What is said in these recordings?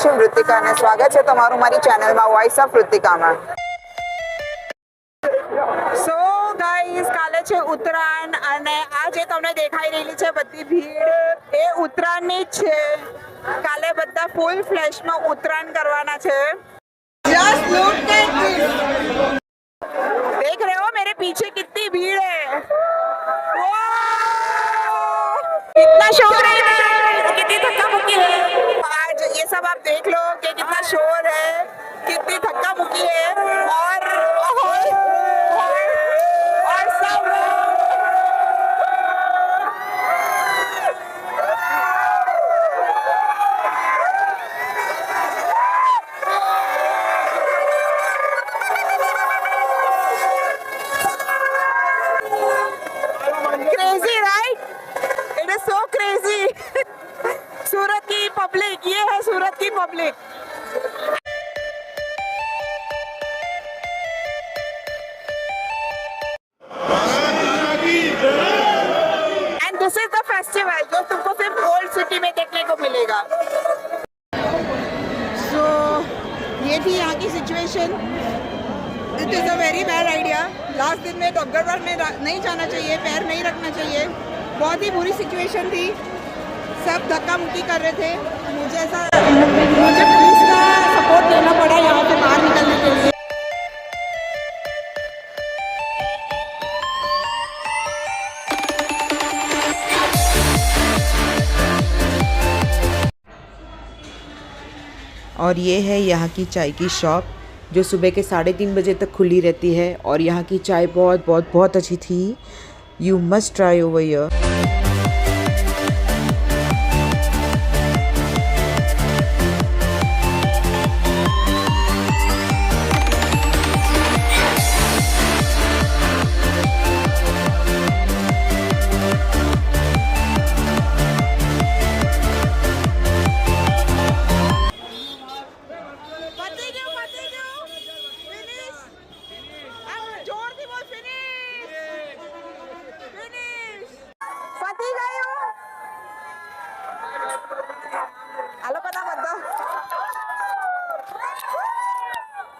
છું વૃત્તિકા અને સ્વાગત છે તમારું મારી ચેનલમાં વોઇસ ઓફ વૃત્તિકામાં. સો ગાઈસ, કાલે છે ઉત્તરાયણ અને આ જે તમને દેખાઈ રહેલી છે બધી ભીડ એ ઉત્તરાયણની જ છે. કાલે બધા ફૂલ ફ્લેશમાં ઉત્તરાયણ કરવાના છે. Just look at this. देख रहे हो मेरे पीछे कितनी भीड़ है. कितना शोर है, कितनी धक्का मुक्की है आज. ये सब आप देख लो कि कितना शोर है, कितनी धक्का मुक्की है और सब crazy, right? It is so crazy. Surat की पब्लिक, ये है सूरत की public. And this is the festival जो तुमको सिर्फ ओल्ड सिटी में देखने को मिलेगा. सो ये थी यहाँ की situation. It is a very bad idea. Last दिन में डॉक्टर में नहीं जाना चाहिए, पैर नहीं रखना चाहिए. बहुत ही बुरी सिचुएशन थी. सब धक्का मुक्की कर रहे थे. मुझे पुलिस का सपोर्ट लेना पड़ा यहाँ से बाहर निकलने के लिए. और ये है यहाँ की चाय की शॉप जो सुबह के 3:30 बजे तक खुली रहती है और यहाँ की चाय बहुत बहुत बहुत अच्छी थी. You must try over here.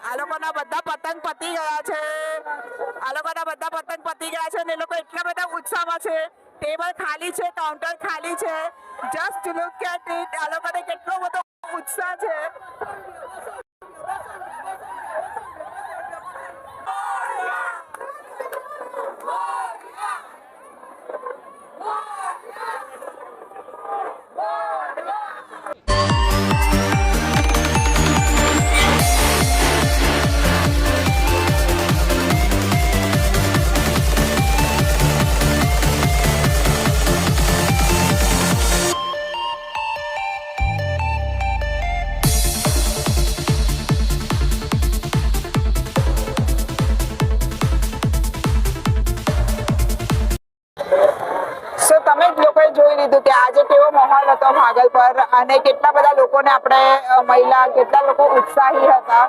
આ લોકોના બધા પતંગ પતી ગયા છે. આ લોકોના બધા પતંગ પતી ગયા છે ને એ લોકો એટલા બધા ઉત્સાહમાં છે. ટેબલ ખાલી છે, કાઉન્ટર ખાલી છે. Just look at it. આ લોકોને કેટલો બધો ઉત્સાહ છે. તમે જ લોકોએ જોઈ લીધું કે આજે કેવો માહોલ હતો ભાગલપુર અને કેટલા બધા લોકોને આપણે મહિલા કેટલા લોકો ઉત્સાહી હતા,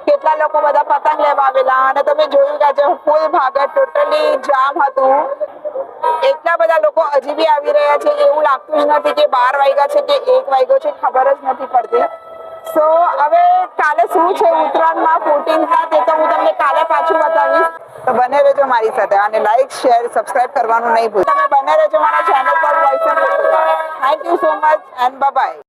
કેટલા લોકો બધા પતંગ લેવા આવેલા અને તમે જોયું કે આજે ફૂલ ભાગલ ટોટલી જામ હતું. એટલા બધા લોકો હજી બી આવી રહ્યા છે. એવું લાગતું જ નથી કે 12 વાગ્યા છે કે 1 વાગ્યો છે, ખબર જ નથી પડતી. સો હવે કાલે શું છે ઉત્તરાયણમાં 14th તે તો હું તમને કાલે પાછું બતાવીશ. તો બને રહેજો મારી સાથે અને લાઈક શેર સબસ્ક્રાઇબ કરવાનું નહીં ભૂલતા. તમે બને રહેજો મારા ચેનલ પર voice of Vruttika. Thank you so much and bye by.